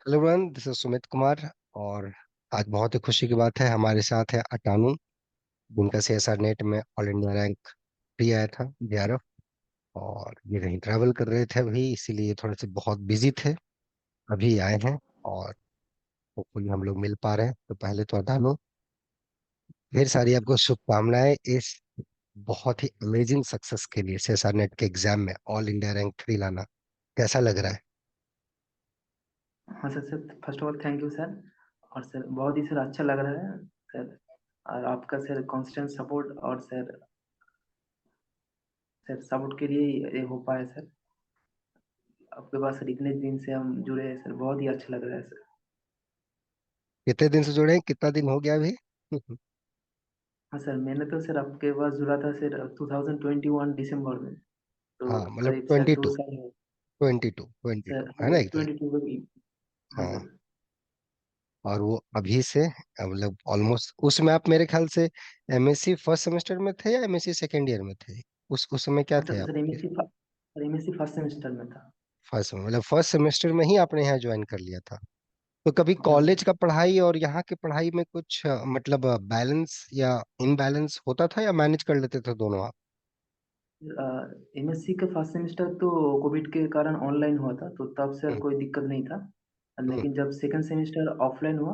Hello everyone, this is Sumit Kumar. और आज बहुत ही खुशी की बात है, हमारे साथ है अटानू, जिनका सीएसआर नेट में ऑल इंडिया रैंक भी आया था, JRF। और ये कहीं ट्रैवल कर रहे थे अभी, इसीलिए थोड़े से बहुत बिजी थे। अभी आए हैं और होपफुली हम लोग मिल पा रहे हैं। तो पहले तो अटानू, ढेर सारी आपको शुभकामनाएं इस बहुत ही अमेजिंग सक्सेस के लिए। सीएसआर नेट के एग्जाम में ऑल इंडिया रैंक 3 लाना कैसा लग रहा है? हाँ sir sir, first of all thank you sir. और सर बहुत ही सर अच्छा लग रहा है सर। और आपका सर कांस्टेंट सपोर्ट और सर सर सपोर्ट के लिए ये हो पाया सर। आपके पास सर इतने दिन से हम जुड़े हैं सर, बहुत ही अच्छा लग रहा है सर। कितने दिन से जुड़े हैं, कितना दिन हो गया अभी? हाँ सर, मैंने तो सर आपके पास जुड़ा था सर 2021 दिसंबर में। तो हाँ, मतलब करीब सर ट्वेंटी दो टू साल हो। Twenty two twenty sir two है हाँ ना, एग्जैक्ट? 22 में भी। हाँ हाँ। सर। और वो अभी से मतलब ऑलमोस्ट, उसमें आप मेरे ख्याल से MSc फर्स्ट सेमेस्टर में थे या MSc सेकेंड ईयर में थे? उस समय क्या हाँ थे सर आप? सर एमएससी फर्स्ट सेमेस्टर में था। फर्स्ट मतलब फर्स्ट सेमेस्टर में ही आपने यहाँ ज्वाइन कर लिया था? तो कभी हाँ कॉलेज सर। का पढ़ाई और यहाँ की पढ़ाई में कुछ मतलब बैलेंस या इनबैलेंस होता था, या मैनेज कर लेते थे दोनों आप? एमएससी का फर्स्ट सेमेस्टर तो कोविड के कारण ऑनलाइन हुआ था, तो तब सर हम्म। कोई दिक्कत नहीं था। हम्म। लेकिन जब सेकंड सेमेस्टर ऑफलाइन हुआ,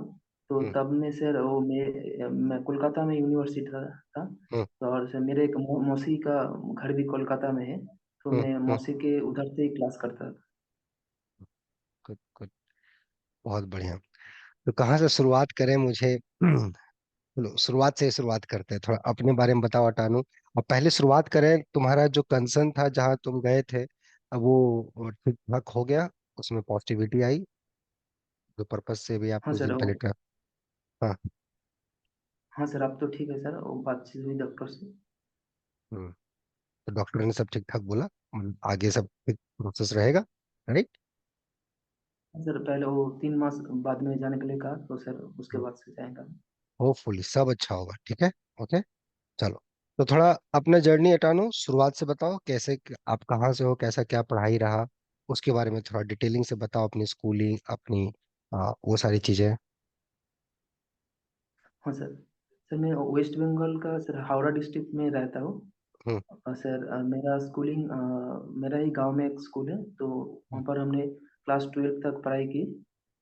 तो हम्म। तब में सर वो मैं कोलकाता में यूनिवर्सिटी था। हम्म। तो और सर मेरे एक मौसी का घर भी कोलकाता में है। तो हम्म। मैं हम्म। मौसी के उधर से ही क्लास करता था। गुड गुड, बहुत बढ़िया। तो कहाँ से शुरुआत करें मुझे? चलो शुरुआत से ही शुरुआत करते हैं। थोड़ा अपने बारे में बताओ अटानू। अब पहले शुरुआत करें, तुम्हारा जो कंसर्न था जहाँ तुम गए थे, अब वो ठीक ठाक हो गया? उसमें पॉजिटिविटी आई जो पर्पज से भी आप हाँ कुछ सर दिन पहले ट्रैप? हाँ। हाँ सर, अब तो ठीक है सर, वो बातचीत हुई डॉक्टर से। हम्म। तो डॉक्टर ने सब ठीक ठाक बोला? आगे सब ठीक प्रोसेस रहेगा, राइट? हाँ सर, पहले वो 3 मास बाद में जाने के लिए कहा, तो सर उसके बाद से जाएगा। होपफुली सब अच्छा होगा, ठीक है। ओके, चलो। तो थोड़ा अपना जर्नी हटानो, शुरुआत से बताओ कैसे आप कहाँ से हो, कैसा क्या पढ़ाई रहा, उसके बारे में थोड़ा डिटेलिंग से बताओ, अपनी स्कूलिंग, अपनी वो सारी चीजें। हाँ सर। सर मैं वेस्ट बंगाल का सर हावड़ा डिस्ट्रिक्ट में रहता हूँ। हम्म। सर मेरा स्कूलिंग मेरा ही गांव में एक स्कूल है, तो हम्म। वहाँ पर हमने क्लास 12 तक पढ़ाई की।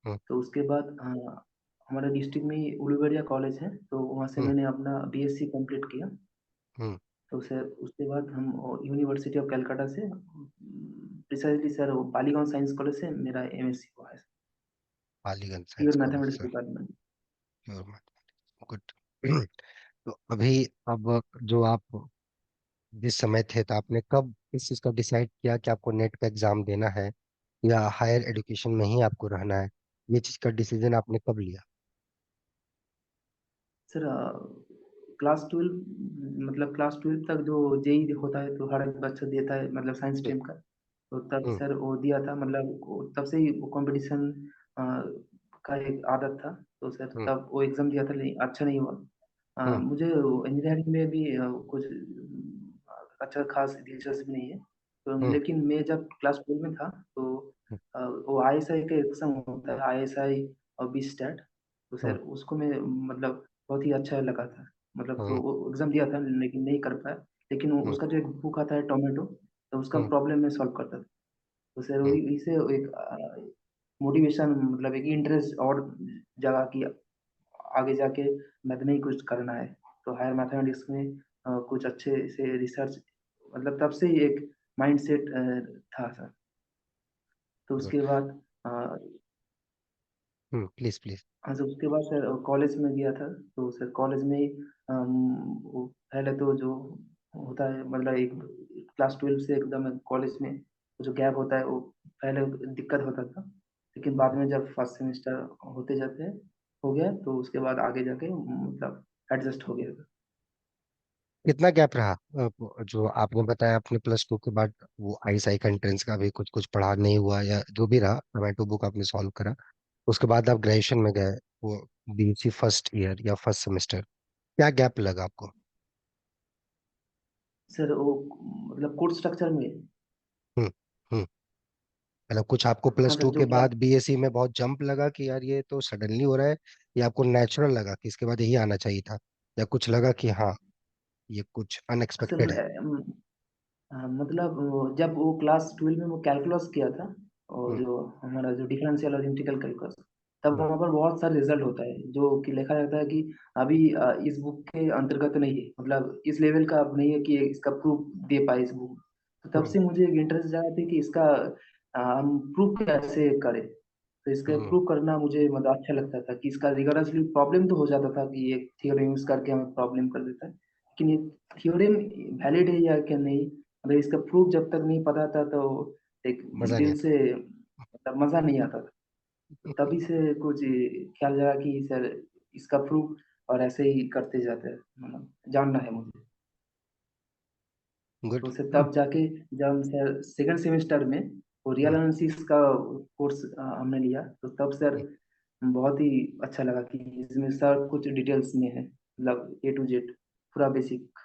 हम्म। तो उसके बाद हमारे डिस्ट्रिक्ट में ही उलुबेड़िया कॉलेज है, तो वहाँ से हम्म। मैंने अपना बीएससी कंप्लीट किया। हम्म। तो सर उसके बाद हम यूनिवर्सिटी ऑफ कलकत्ता से, प्रिसाइजली सर वो बालीगंज साइंस कॉलेज से मेरा एमएससी हुआ है। Paliganj science pure college mathematics से? डिपार्टमेंट। गुड। तो अभी, अब जो आप जिस समय थे, तो आपने कब इस चीज का डिसाइड किया कि आपको नेट का एग्जाम देना है, या हायर एजुकेशन में ही आपको रहना है? ये चीज का डिसीजन आपने कब लिया? सर क्लास 12, मतलब क्लास 12 तक जो जेई होता है, तो हर एक बच्चा देता है, मतलब साइंस हम्म। स्ट्रीम का। तो तब हम्म। सर वो दिया था, मतलब तब से ही वो कंपटीशन का एक आदत था। तो सर हम्म। तब वो एग्जाम दिया था, लेकिन अच्छा नहीं हुआ। हम्म। मुझे इंजीनियरिंग में भी कुछ अच्छा खास दिलचस्पी नहीं है। तो हम्म। लेकिन मैं जब क्लास 12 में था, तो वो आईएसआई का एग्जाम होता है, आईएसआई और बी स्टैट। तो हम्म। सर उसको मैं मतलब बहुत ही अच्छा लगा था। मतलब तो हम्म। वो एग्जाम दिया था, लेकिन नहीं कर पाया। लेकिन हम्म। उसका जो एक बुक आता है टोमेटो, तो उसका हम्म। प्रॉब्लम मैं सॉल्व करता था। तो सर हम्म। वही इसे एक मोटिवेशन, मतलब एक इंटरेस्ट और जगह की आगे जाके मैथ में ही कुछ करना है। तो हायर मैथमेटिक्स में कुछ अच्छे से रिसर्च, मतलब तब से ही एक माइंड सेट था सर। तो गुड। उसके बाद प्लीज प्लीज। हाँ सर, उसके बाद सर कॉलेज में गया था। तो सर कॉलेज में ही वो पहले तो जो होता है, मतलब एक क्लास 12 से एकदम कॉलेज में जो गैप होता है, वो पहले दिक्कत होता था। लेकिन बाद में जब फर्स्ट सेमेस्टर होते जाते हैं, हो गया, तो उसके बाद आगे जाके मतलब एडजस्ट हो गया था। कितना गैप रहा? जो आपने बताया, आपने +2 के बाद वो ISI का एंट्रेंस का भी कुछ कुछ पढ़ा नहीं हुआ, या जो भी रहा, टोमेटो बुक आपने सॉल्व करा, उसके बाद आप ग्रेजुएशन में गए, वो BSc फर्स्ट ईयर या फर्स्ट सेमेस्टर, क्या गैप लगा आपको? सर वो मतलब कोर्स स्ट्रक्चर में। हम्म। हम्म। मतलब कुछ आपको हाँ प्लस सर, टू जो के क्लास बाद बीएससी में बहुत जंप लगा कि यार ये तो सडनली हो रहा है, या आपको नेचुरल लगा कि इसके बाद यही आना चाहिए था, या कुछ लगा कि हाँ ये कुछ सर अनएक्सपेक्टेड है? हाँ, मतलब जब वो क्लास 12 में वो कैलकुलस किया था, और हम्म। जो हमारा जो डिफरेंशियल और इंटीग्रल कैलकुलस, तब हम्म। वहाँ पर बहुत सारे रिजल्ट होता है जो कि लिखा रहता है कि अभी इस बुक के अंतर्गत नहीं है, मतलब इस लेवल का अब नहीं है कि इसका प्रूफ दे पाए इस बुक। तो तब हम्म। से मुझे एक इंटरेस्ट जागा थी कि इसका हम प्रूफ कैसे करें। तो इसका हम्म। प्रूफ करना मुझे मतलब अच्छा लगता था कि इसका रिगरसली प्रॉब्लम तो हो जाता था कि एक थियोरी यूज करके हमें प्रॉब्लम कर देता है, लेकिन ये थ्योरम वैलिड है या क्या नहीं, मतलब इसका प्रूफ जब तक नहीं पता था तो एक मजा नहीं दिल आता। से मतलब मजा नहीं आता था। तो तभी से कुछ ख्याल जगा कि सर इसका प्रूफ और ऐसे ही करते जाते हैं, मतलब जानना है मुझे। गुड। तो सर तब जाके जब हम सर सेकंड सेमेस्टर में वो रियल एनालिसिस का कोर्स हमने लिया, तो तब सर बहुत ही अच्छा लगा कि इसमें सब कुछ डिटेल्स में है, मतलब ए टू जेड पूरा बेसिक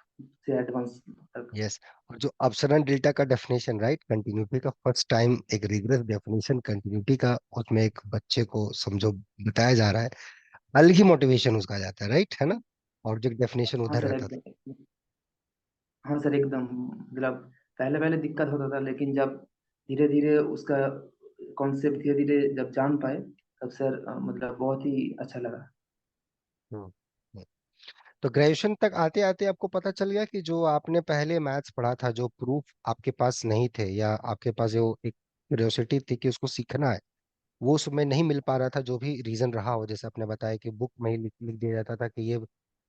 से एडवांस तक। यस। और जो अपसरण डेल्टा का डेफिनेशन, राइट, कंटिन्यूटी का फर्स्ट टाइम एक रिगरस डेफिनेशन कंटिन्यूटी का उसमें एक बच्चे को समझो बताया जा रहा है, अलग ही मोटिवेशन उसका आ जाता है, राइट, है ना? और जो डेफिनेशन हाँ उधर सर रहता था। एकदम। हाँ सर एकदम, मतलब पहले पहले दिक्कत होता था, लेकिन जब धीरे धीरे उसका कॉन्सेप्ट धीरे धीरे जब जान पाए, तब सर मतलब बहुत ही अच्छा लगा। हम्म। हम्म। तो ग्रेजुएशन तक आते आते आपको पता चल गया कि जो आपने पहले मैथ्स पढ़ा था, जो प्रूफ आपके पास नहीं थे, या आपके पास जो एक क्यूरियोसिटी थी कि उसको सीखना है, वो उसमें नहीं मिल पा रहा था, जो भी रीजन रहा हो, जैसे आपने बताया कि बुक में ही लिख दिया जाता था कि ये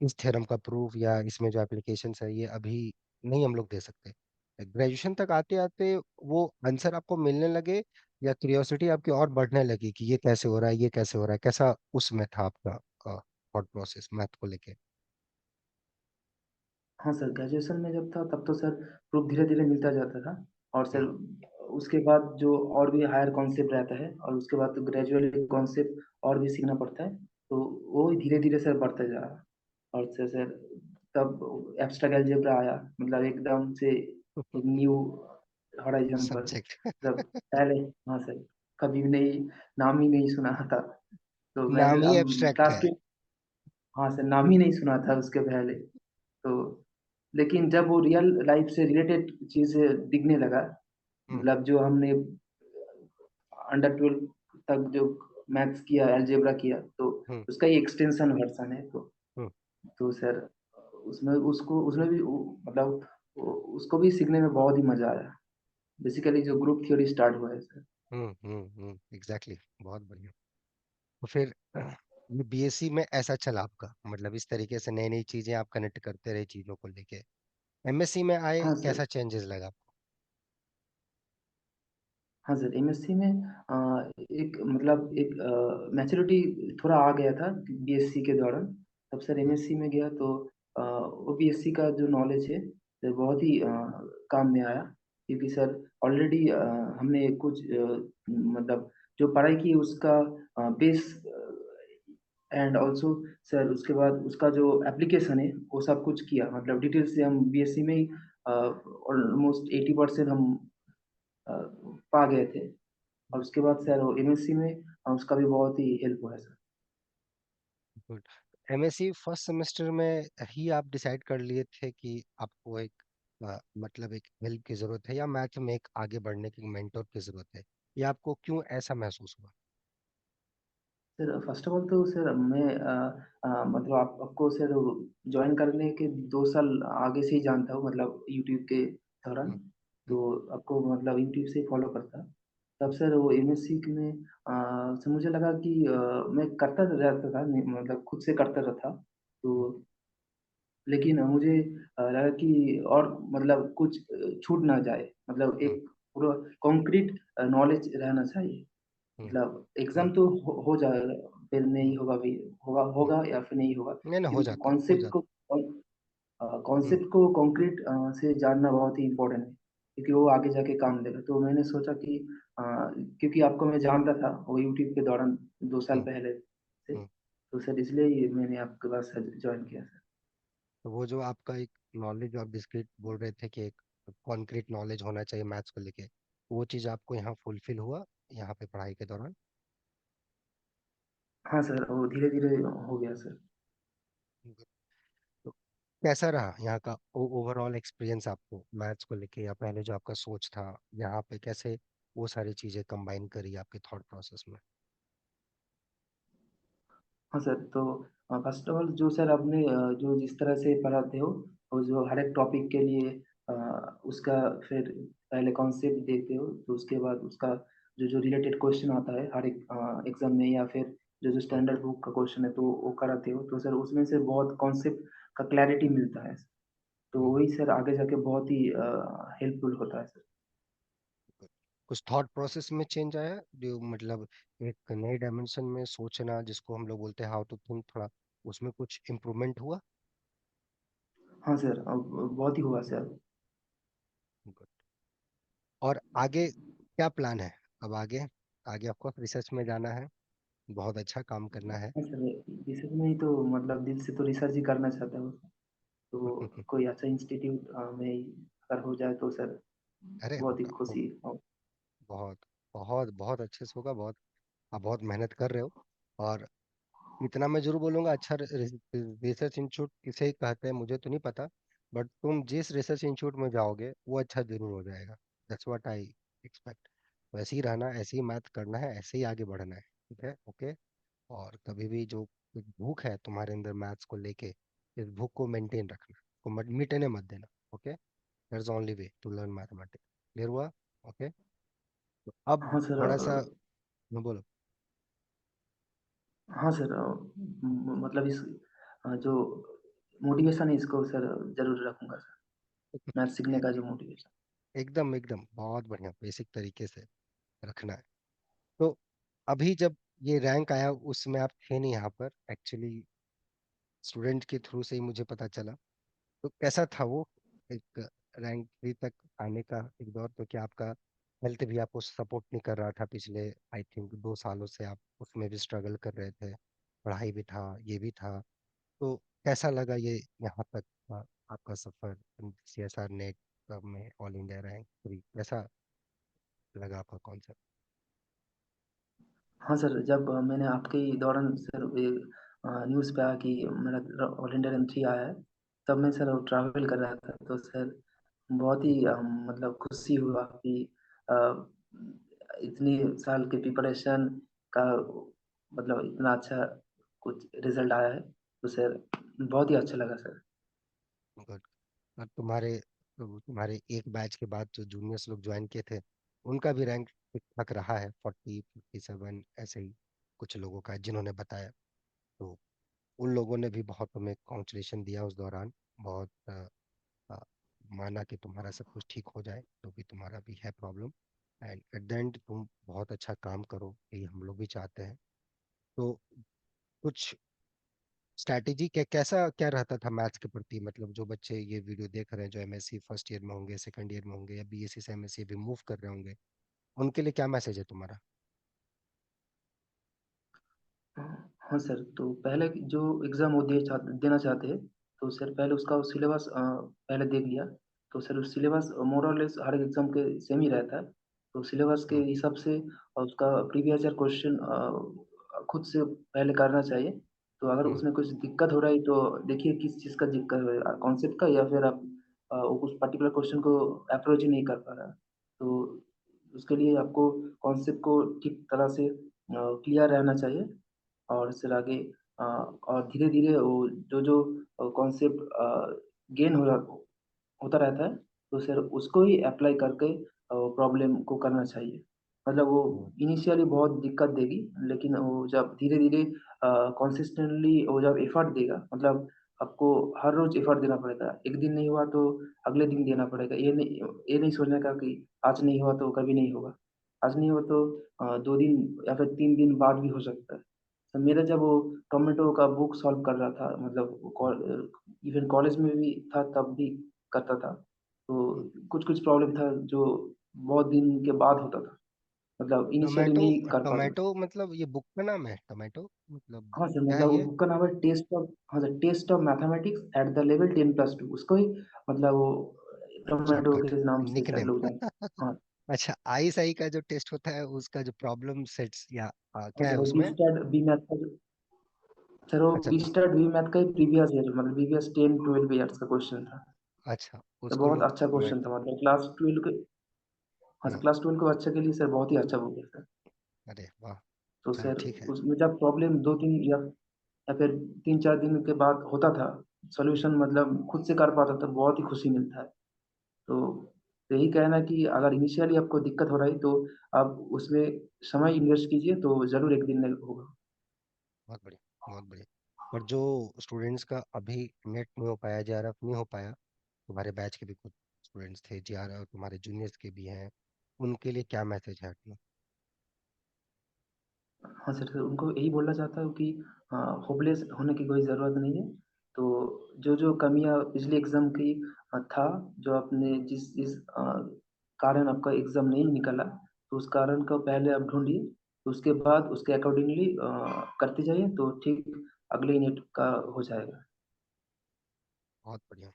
इस थ्योरम का प्रूफ या इसमें जो एप्लीकेशन है ये अभी नहीं हम लोग दे सकते। ग्रेजुएशन तक आते आते वो आंसर आपको मिलने लगे, या क्यूरियोसिटी आपकी और बढ़ने लगी कि ये कैसे हो रहा है, ये कैसे हो रहा है, कैसा उसमें था आपका थॉट प्रोसेस मैथ को लेके? हाँ सर, ग्रेजुएशन में जब था तब तो सर प्रूफ धीरे धीरे मिलता जाता था, और सर हम्म। उसके बाद जो और भी हायर कॉन्सेप्ट रहता है, और उसके बाद तो ग्रेजुअली कॉन्सेप्ट और भी सीखना पड़ता है, तो वो धीरे धीरे सर बढ़ता जा रहा। और सर तब एब्स्ट्रैक्ट अलजेब्रा आया, मतलब एकदम से एक न्यू हॉराइजन पर। सब्जेक्ट। मतलब पहले, हाँ सर, कभी भी नहीं, नाम ही नहीं सुना था। तो मैंने नाम ही हम एब्स्ट्रैक्ट क्लास है। के, हाँ सर, नाम ही नहीं सुना था उसके पहले। तो लेकिन जब वो रियल लाइफ से रिलेटेड चीज दिखने लगा, हम्म। मतलब जो हमने अंडर 12 तक जो मैथ्स किया, अलजेब्रा किया, तो हम्म। उसका ही एक्सटेंशन वर्जन है। हम्म। तो सर उसमें उसको उसमें भी मतलब उसको भी सीखने में बहुत ही मजा आया। बेसिकली जो ग्रुप थ्योरी स्टार्ट हुआ है सर। एग्जैक्टली, बहुत बढ़िया। तो फिर ये बीएससी में ऐसा चला आपका, मतलब इस तरीके से नई नई चीजें आप कनेक्ट करते रहे चीजों को लेके। एमएससी में आए, हाँ सर। कैसा चेंजेस लगा आपको? हाँ सर, एमएससी में एक मतलब एक मैच्योरिटी थोड़ा आ गया था बीएससी के दौरान। तब सर हम्म। एमएससी में गया तो वो बीएससी का जो नॉलेज है सर बहुत ही काम में आया, क्योंकि सर ऑलरेडी हमने कुछ मतलब जो पढ़ाई की उसका बेस, एंड ऑल्सो सर उसके बाद उसका जो एप्लीकेशन है वो सब कुछ किया, मतलब डिटेल से हम बीएससी में ही ऑलमोस्ट 80% हम अ, पा गए थे। और उसके बाद सर वो एमएससी में उसका भी बहुत ही हेल्प हुआ है sir. Good. MSc first semester में ही आप डिसाइड कर लिए थे कि आपको एक मतलब एक हेल्प की जरूरत है, या मैथ में एक आगे बढ़ने की मेंटोर की जरूरत है, या आपको क्यों ऐसा महसूस हुआ? सर फर्स्ट ऑफ ऑल तो सर मैं मतलब आपको सर ज्वाइन करने के 2 साल आगे से ही जानता हूँ, मतलब यूट्यूब के दौरान। हम्म। हम्म। तो आपको मतलब यूट्यूब से ही फॉलो करता। तब सर वो एमएससी में सर मुझे लगा कि मैं करता रहता था, मतलब खुद से करता रहता। तो हम्म। लेकिन मुझे लगा कि और मतलब कुछ छूट ना जाए, मतलब हम्म। एक पूरा कॉन्क्रीट नॉलेज रहना चाहिए। हम्म। मतलब हम्म। एग्जाम तो हो जाएगा, फिर हम्म। नहीं होगा भी, होगा हम्म। होगा या फिर नहीं होगा, नहीं नहीं, हो लेकिन जाता है, हो जाता है। कॉन्सेप्ट को कॉन्क्रीट से जानना बहुत ही इम्पोर्टेंट है, क्योंकि वो आगे जाके काम देगा। तो मैंने सोचा कि क्योंकि आपको मैं जानता था वो यूट्यूब के दौरान 2 साल हम्म। पहले से, हम्म। तो सर इसलिए ही मैंने आपके पास ज्वाइन किया सर। तो वो जो आपका एक नॉलेज, आप डिस्क्रीट बोल रहे थे कि एक कॉन्क्रीट नॉलेज होना चाहिए मैथ्स को लेके, वो चीज़ आपको यहाँ फुलफिल हुआ यहाँ पे पढ़ाई के दौरान? हाँ सर, वो धीरे धीरे हो गया सर। तो कैसा रहा यहाँ का ओवरऑल एक्सपीरियंस आपको मैथ्स को लेके, या पहले जो आपका सोच था यहाँ पे कैसे वो सारी चीजें कंबाइन करी आपके थॉट प्रोसेस में? हाँ सर, तो फर्स्ट ऑफ ऑल जो सर आपने जो जिस तरह से पढ़ाते हो, और जो हर एक टॉपिक के लिए अ, उसका फिर पहले कॉन्सेप्ट देखते हो, तो उसके बाद उसका जो जो रिलेटेड क्वेश्चन आता है हर एक एग्जाम में, या फिर जो जो हम्म, स्टैंडर्ड बुक का क्वेश्चन है तो वो कराते हो, तो सर उसमें से बहुत कॉन्सेप्ट का क्लैरिटी मिलता है। तो हम्म, वही सर आगे जाके बहुत ही हेल्पफुल होता है सर। कुछ थॉट प्रोसेस में चेंज आया जो मतलब एक नए डायमेंशन में सोचना जिसको हम लोग बोलते हैं हाउ टू थिंक, थोड़ा उसमें कुछ इम्प्रूवमेंट हुआ? हाँ सर, अब बहुत ही हुआ सर। Good. और आगे क्या प्लान है? अब आगे, आगे आपको रिसर्च में जाना है, बहुत अच्छा काम करना है। हाँ सर, रिसर्च में ही तो मतलब दिल से तो रिसर्च ही करना चाहता हूँ। तो कोई अच्छा इंस्टीट्यूट में ही अगर हो जाए तो सर अरे बहुत ही होगा होगा, खुशी हो। बहुत बहुत बहुत अच्छे से होगा, बहुत। आप बहुत मेहनत कर रहे हो। और इतना मैं जरूर बोलूंगा, अच्छा रिसर्च इंस्टीट्यूट किसे कहते हैं मुझे तो नहीं पता, बट तुम जिस रिसर्च इंस्टीट्यूट में जाओगे वो अच्छा जरूर हो जाएगा। That's what I expect. वैसे ही रहना, ऐसे ही मैथ करना है, ऐसे ही आगे बढ़ना है, ठीक है? ओके। और कभी भी जो एक भूख है तुम्हारे अंदर मैथ्स को लेके, इस भूख को मेंटेन रखना, को मिटने मत देना। Okay, that's only way to learn mathematics. Clear हुआ? ओके। तो अब हाँ सर, थोड़ा सा बोलो। हाँ सर, मतलब इस जो मोटिवेशन है इसको सर जरूर रखूंगा सर, मैथ सीखने का जो मोटिवेशन। एकदम एकदम बहुत बढ़िया, बेसिक तरीके से रखना है। तो अभी जब ये रैंक आया उसमें आप थे नहीं यहाँ पर एक्चुअली, स्टूडेंट के थ्रू से ही मुझे पता चला। तो कैसा था वो एक रैंक 3 तक आने का एक दौर? तो क्या आपका हेल्थ भी आपको सपोर्ट नहीं कर रहा था? पिछले आई थिंक 2 सालों से आप उसमें भी स्ट्रगल कर रहे थे, पढ़ाई भी था, ये भी था। तो कैसा लगा ये यहाँ तक आपका सफर CSR नेट में ऑल इंडिया रैंक 3? कैसा लगा आपका कॉन्सेप्ट? हाँ सर, जब मैंने आपके ही दौरान सर ये न्यूज़ पे आया कि मेरा ऑल इंडिया एंट्री आया है, तब मैं सर ट्रैवल कर रहा था, तो सर बहुत ही मतलब खुशी हुआ कि अ, इतनी साल की प्रिपरेशन का मतलब इतना अच्छा कुछ रिजल्ट आया है, तो सर बहुत ही अच्छा लगा सर। गुड। और तुम्हारे एक बैच के बाद जो जूनियर्स लोग ज्वाइन किए थे, उनका भी रैंक ठीक ठाक रहा है, 40, 57 ऐसे ही कुछ लोगों का जिन्होंने बताया। तो उन लोगों ने भी बहुत तुम्हें कॉन्ग्रेचुलेशन दिया उस दौरान, बहुत अ, माना कि तुम्हारा सब कुछ ठीक हो जाए जो भी तुम्हारा भी है problem, and at the end तुम बहुत अच्छा काम करो, यही हम लोग भी चाहते हैं। तो कुछ स्ट्रैटेजी कैसा क्या रहता था मैथ्स के प्रति? मतलब जो बच्चे ये वीडियो देख रहे हैं, जो MSc फर्स्ट ईयर में होंगे, सेकंड ईयर में होंगे, या BSc से MSc भी मूव कर रहे होंगे, उनके लिए क्या मैसेज है तुम्हारा? हाँ सर, तो पहले जो एग्ज़ाम वो देना चाहते हैं, तो सर पहले उसका सिलेबस पहले देख लिया, तो सर उस सिलेबस मोर और लेस हर एग्ज़ाम के सेम ही रहता है, तो सिलेबस के हम्म, हिसाब से उसका प्रीवियस ईयर क्वेश्चन खुद से पहले करना चाहिए। तो अगर हम्म, उसमें कुछ दिक्कत हो रही तो देखिए किस चीज़ का दिक्कत है, कॉन्सेप्ट का, या फिर आप उस पर्टिकुलर क्वेश्चन को अप्रोच ही नहीं कर पा रहा है। तो उसके लिए आपको कॉन्सेप्ट को ठीक तरह से क्लियर रहना चाहिए, और उससे आगे और धीरे-धीरे वो जो कॉन्सेप्ट गेन होता रहता है, तो फिर उसको ही अप्लाई करके प्रॉब्लम को करना चाहिए। मतलब वो हम्म, इनिशियली बहुत दिक्कत देगी, लेकिन वो जब धीरे-धीरे कंसिस्टेंटली वो जब एफर्ट देगा, मतलब आपको हर रोज़ एफर्ट देना पड़ेगा। एक दिन नहीं हुआ तो अगले दिन देना पड़ेगा। ये नहीं सोचने का कि आज नहीं हुआ तो कभी नहीं होगा। आज नहीं हुआ तो 2 दिन या फिर 3 दिन बाद भी हो सकता है। तो मेरा जब वो टोमेटो का बुक सॉल्व कर रहा था, मतलब इवन कॉलेज में भी था तब भी करता था। तो हम्म। कुछ-कुछ प्रॉब्लम था जो बहुत दिन के बाद होता था। मतलब इनिशियली टोमेटो, नहीं कर पाता था। टोमेटो मतलब ये बुक का नाम है टोमेटो? मतलब हाँ सर, क्या है मतलब वो ये? बुक का नाम है test of mathematics at the level 10+2, उसको ही मतलब वो टोमेटो शॉर्टकट, के नाम से सर निकनेम। लोग जान। हाँ, अच्छा, आई साई का जो टेस्ट होता है उसका जो प्रॉब्लम सेट्स या और क्या है सर बी उसमें? स्टैट बी मैथ का सर वो अच्छा बी स्टैट बी मैथ का ही प्रीवियस ईयर मतलब प्रीवियस 10-12 ईयर्स का क्वेश्चन था। अच्छा, तो उसको बहुत लोग अच्छा मैट। क्वेश्चन था मतलब क्लास 12 के। हाँ हम्म। सर क्लास 12 के बच्चे के लिए सर बहुत ही अच्छा बुक है सर। अरे वाह। तो चलो सर ठीक है। उसमें जब प्रॉब्लम 2-3 या फिर 3-4 दिन के बाद होता था, सॉल्यूशन मतलब खुद से कर पाता था, बहुत ही खुशी मिलता है। तो यही कहना है कि अगर इनिशियली आपको दिक्कत हो रही है तो आप उसमें समय इन्वेस्ट कीजिए तो ज़रूर एक दिन होगा। बहुत बढ़िया, बहुत बढ़िया। पर जो स्टूडेंट्स का अभी नेट नहीं हो पाया, जेआरएफ नहीं हो पाया, तुम्हारे बैच के भी कुछ स्टूडेंट्स थे जेआरएफ, तुम्हारे जूनियर्स के भी हैं, उनके लिए क्या मैसेज है अपना? हाँ सर, तो उनको यही बोलना चाहता हूँ कि होपलेस होने की कोई ज़रूरत नहीं है। तो जो कमियाँ पिछले एग्ज़ाम की था, जो आपने जिस कारण आपका एग्ज़ाम नहीं निकला, तो उस कारण को पहले आप ढूँढिए, तो उसके बाद उसके अकॉर्डिंगली करते जाइए, तो ठीक अगले यूनिट का हो जाएगा। बहुत बढ़िया।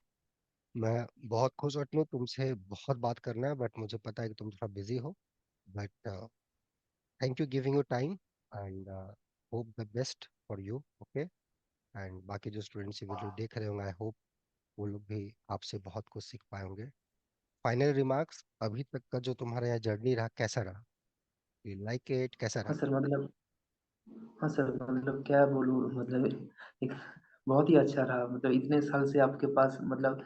मैं बहुत खुश हूँ, तुमसे बहुत बात करना है, बट मुझे पता है कि तुम थोड़ा बिजी हो। But thank you giving you time, and hope the best for you. Okay. And बाकी जो स्टूडेंट्स ये वीडियो देख रहे होंगे, आई होप वो लोग भी आपसे बहुत कुछ सीख पाए होंगे। फाइनल रिमार्क्स, अभी तक का जो तुम्हारा यहाँ जर्नी रहा, कैसा रहा? यू लाइक इट, कैसा हाँ रहा? सर, मतलब हाँ सर, मतलब क्या बोलूँ मतलब एक बहुत ही अच्छा रहा मतलब इतने साल से आपके पास मतलब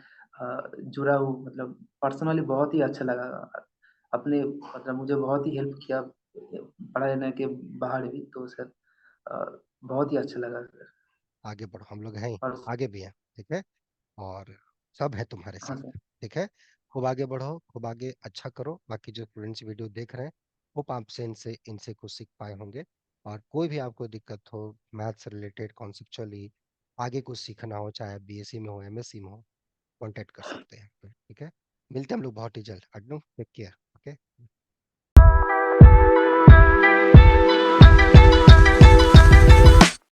जुड़ा हूँ मतलब पर्सनली बहुत ही अच्छा लगा। अपने मतलब मुझे बहुत ही हेल्प किया पढ़ाई लिखाई के बाहर भी तो सर बहुत ही अच्छा लगा सर। आगे बढ़ो, हम लोग हैं, और आगे भी हैं। ठीक है। और सब है तुम्हारे हाँ सर। साथ। ठीक है। खूब आगे बढ़ो, खूब आगे अच्छा करो। बाकी जो स्टूडेंट्स वीडियो देख रहे हैं, होप आपसे इनसे इनसे कुछ सीख पाए होंगे। और कोई भी आपको दिक्कत हो मैथ से रिलेटेड, कॉन्सेप्चुअली आगे कुछ सीखना हो, चाहे बीएससी में हो, एमएससी में हो, कांटेक्ट कर सकते हैं। ठीक है। मिलते हैं हम लोग बहुत ही जल्द। अड्नू, टेक केयर।